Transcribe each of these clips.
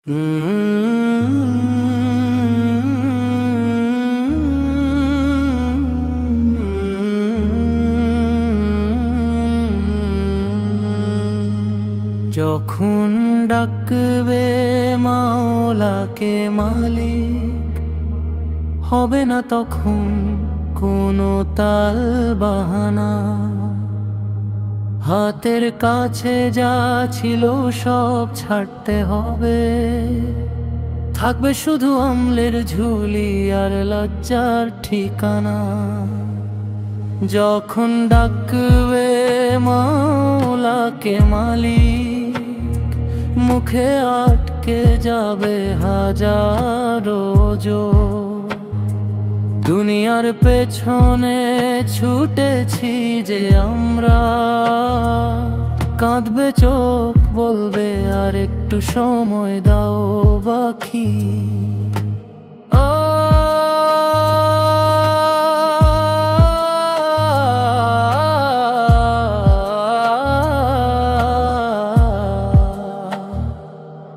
যখন ডাকবে মাওলাকে মালিক, হবে না তখন কোনো তাল বাহানা। হাতের কাছে যা ছিল সব ছাড়তে হবে, থাকবে শুধু আমলের ঝুলি আর লজ্জার ঠিকানা। যখন ডাকবে মাওলাকে মালিক, মুখে আটকে যাবে হাজারো জোর। দুনিয়ার পেছনে ছুটেছি যে আমরা, কাঁদবে চোখ, বলবে আর একটু সময় দাও বাকি।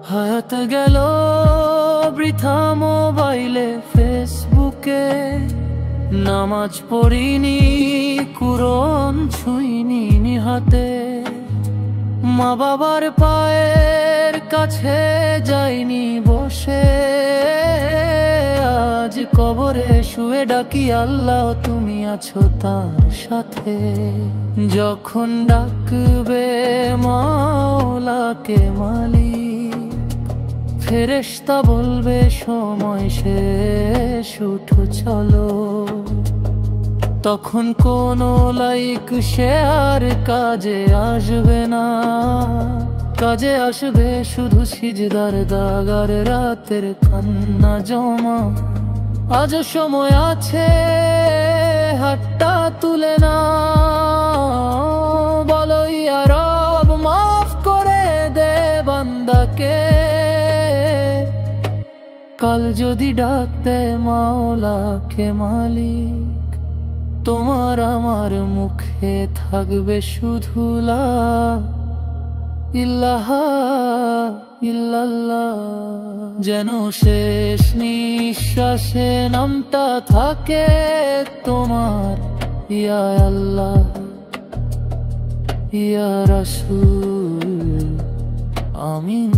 হায়াত গেল বৃথা মোবাইলে ফেসবুকে, নামাজ পড়িনি, কুরআন ছুঁইনি নিহাতে। মা বাবার পায়ের কাছে যাইনি বসে, আজ কবরে শুয়ে ডাকি আল্লাহ তুমি আছো তার সাথে। যখন ডাকবে মাওলাকে মালিক, ফেরেশতা বলবে সময় শেষ, উঠো চলো। তখন কোনো লাইক শেয়ার কাজে আসবে না, কাজে আসবে শুধু সিজদার দাগ আর রাতের কান্না জমা। আজ সময় আছে, হাতটা তুলে না, বলো ইয়া রব মাফ করে দে বান্দাকে। কাল যদি ডাকতে মাওলাকে মালিক, তোমার আমার মুখে থাকবে শুধু লা ইলাহা ইল্লাল্লাহ। যেন শেষ নিঃশ্বাসে নামটা থাকে তোমার, ইয়া আল্লাহ ইয়া রাসূল আমিন।